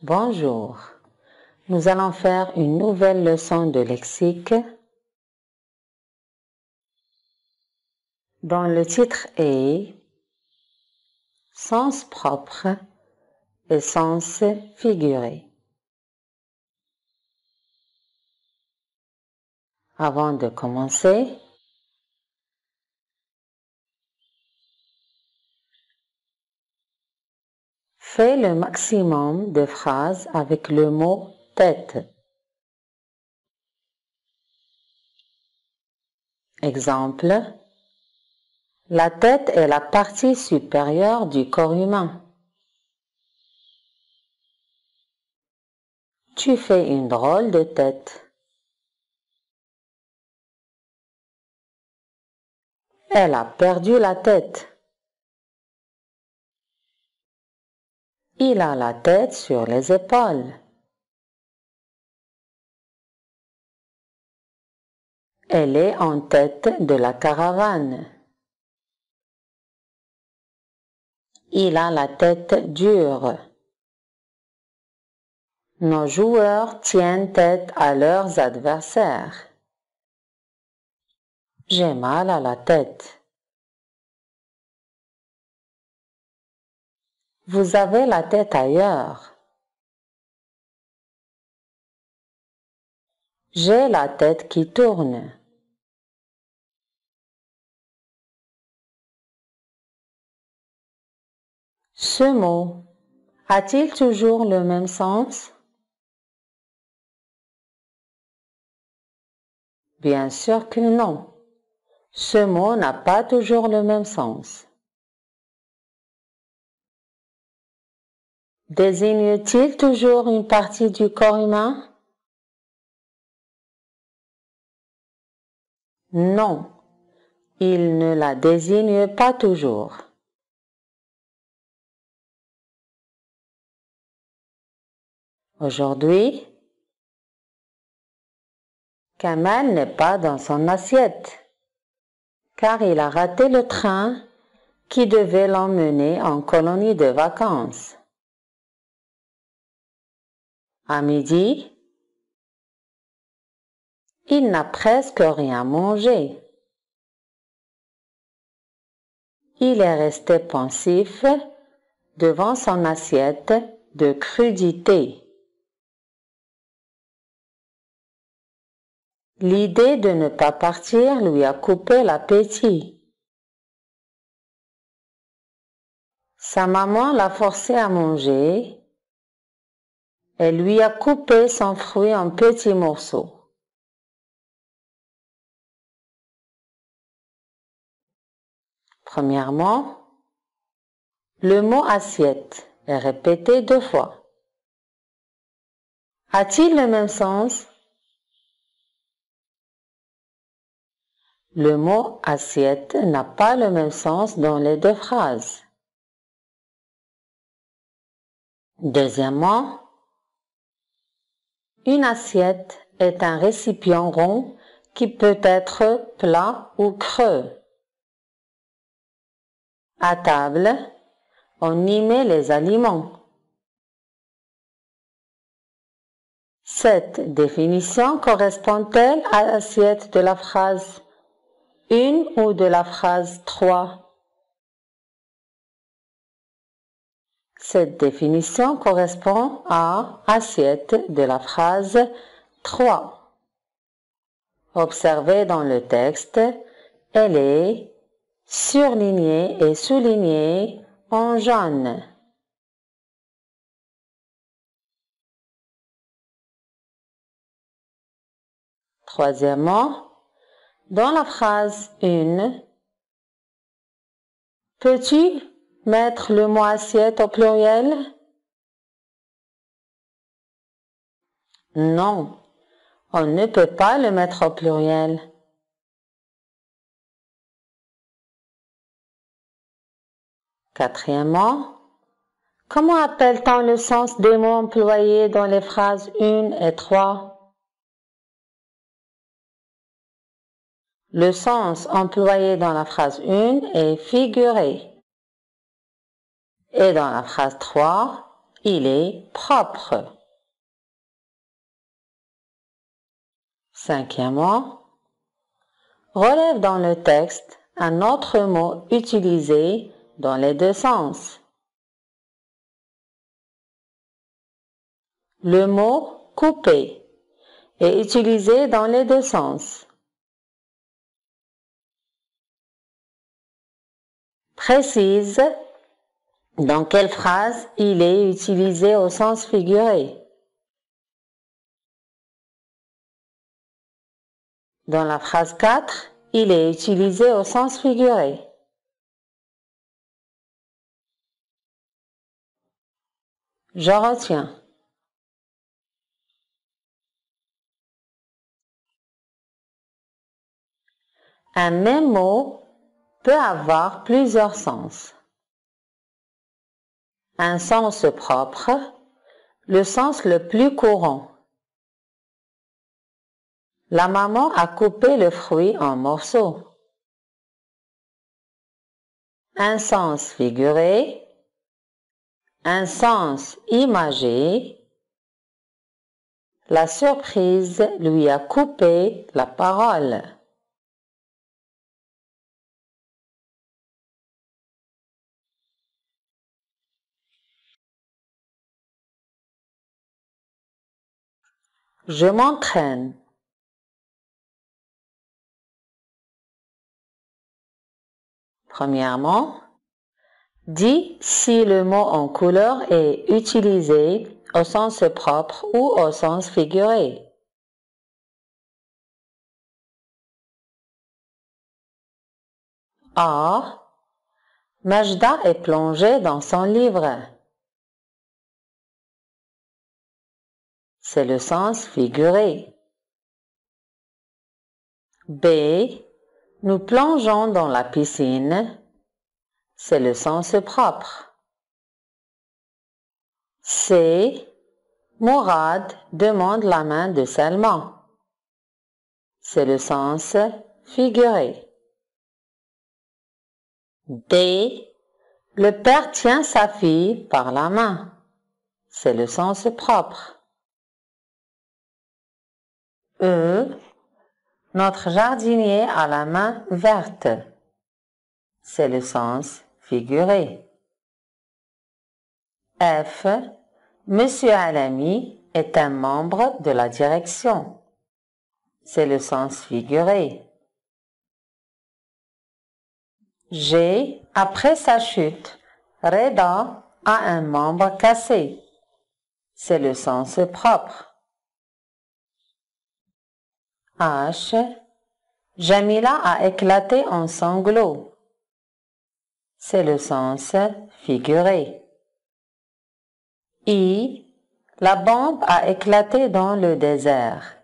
Bonjour, nous allons faire une nouvelle leçon de lexique. Dans le titre est sens propre et sens figuré. Avant de commencer, fais le maximum de phrases avec le mot tête. Exemple, la tête est la partie supérieure du corps humain. Tu fais une drôle de tête. Elle a perdu la tête. Il a la tête sur les épaules. Elle est en tête de la caravane. Il a la tête dure. Nos joueurs tiennent tête à leurs adversaires. J'ai mal à la tête. Vous avez la tête ailleurs. J'ai la tête qui tourne. Ce mot a-t-il toujours le même sens? Bien sûr que non. Ce mot n'a pas toujours le même sens. Désigne-t-il toujours une partie du corps humain? Non, il ne la désigne pas toujours. Aujourd'hui, Kamal n'est pas dans son assiette, car il a raté le train qui devait l'emmener en colonie de vacances. À midi, il n'a presque rien mangé. Il est resté pensif devant son assiette de crudité. L'idée de ne pas partir lui a coupé l'appétit. Sa maman l'a forcé à manger. Elle lui a coupé son fruit en petits morceaux. Premièrement, le mot assiette est répété 2 fois. A-t-il le même sens? Le mot assiette n'a pas le même sens dans les 2 phrases. Deuxièmement, une assiette est un récipient rond qui peut être plat ou creux. À table, on y met les aliments. Cette définition correspond-elle à l'assiette de la phrase 1 ou de la phrase 3? Cette définition correspond à assiette de la phrase 3. Observez dans le texte, elle est surlignée et soulignée en jaune. Troisièmement, dans la phrase 1, peux-tu mettre le mot assiette au pluriel? Non, on ne peut pas le mettre au pluriel. Quatrièmement, comment appelle-t-on le sens des mots employés dans les phrases 1 et 3? Le sens employé dans la phrase 1 est figuré et dans la phrase 3, il est propre. Cinquièmement, relève dans le texte un autre mot utilisé dans les deux sens. Le mot couper est utilisé dans les deux sens. Précise dans quelle phrase il est utilisé au sens figuré. Dans la phrase 4, il est utilisé au sens figuré. Je retiens. Un même mot peut avoir plusieurs sens. Un sens propre, le sens le plus courant. La maman a coupé le fruit en morceaux. Un sens figuré, un sens imagé. La surprise lui a coupé la parole. Je m'entraîne. Premièrement, dis si le mot en couleur est utilisé au sens propre ou au sens figuré. A. Majda est plongée dans son livre. C'est le sens figuré. B. Nous plongeons dans la piscine. C'est le sens propre. C. Mourad demande la main de Salman. C'est le sens figuré. D. Le père tient sa fille par la main. C'est le sens propre. E. Notre jardinier a la main verte. C'est le sens figuré. F. Monsieur Alami est un membre de la direction. C'est le sens figuré. G. Après sa chute, Reda a un membre cassé. C'est le sens propre. H. Jamila a éclaté en sanglots. C'est le sens figuré. I. La bombe a éclaté dans le désert.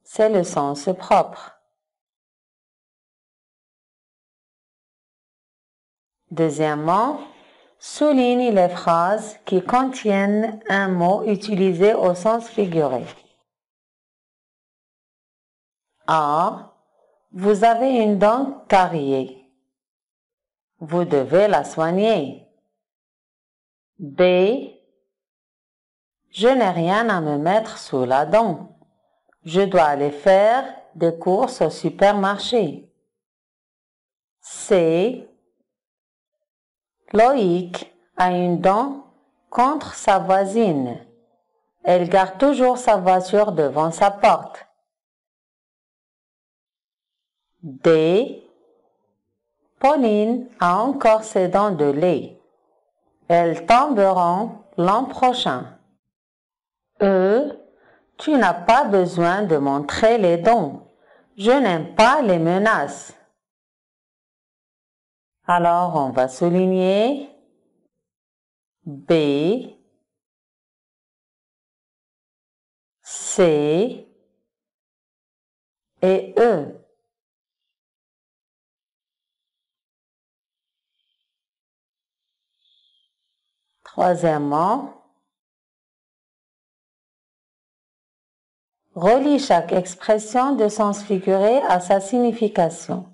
C'est le sens propre. Deuxièmement, souligne les phrases qui contiennent un mot utilisé au sens figuré. A. Vous avez une dent cariée. Vous devez la soigner. B. Je n'ai rien à me mettre sous la dent. Je dois aller faire des courses au supermarché. C. Loïc a une dent contre sa voisine. Elle garde toujours sa voiture devant sa porte. D. Pauline a encore ses dents de lait. Elles tomberont l'an prochain. E. Tu n'as pas besoin de montrer les dents. Je n'aime pas les menaces. Alors, on va souligner B, C et E. Troisièmement, relie chaque expression de sens figuré à sa signification.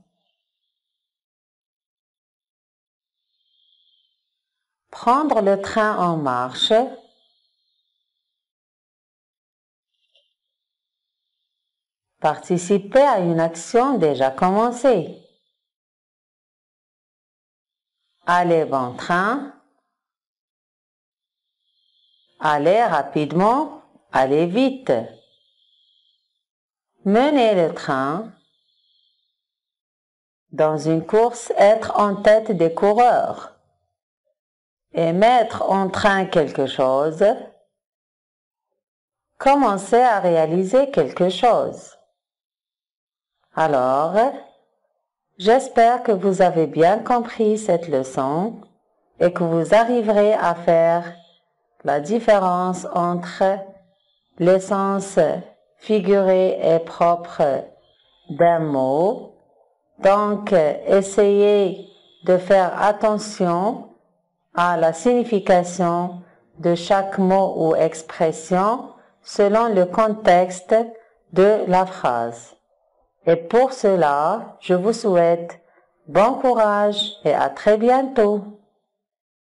Prendre le train en marche, Participer à une action déjà commencée. Aller bon train. Aller rapidement, aller vite. Mener le train. Dans une course, être en tête des coureurs. Et mettre en train quelque chose. Commencer à réaliser quelque chose. Alors, j'espère que vous avez bien compris cette leçon et que vous arriverez à faire la différence entre les sens figurés et propres d'un mot. Donc, essayez de faire attention à la signification de chaque mot ou expression selon le contexte de la phrase. Et pour cela, je vous souhaite bon courage et à très bientôt.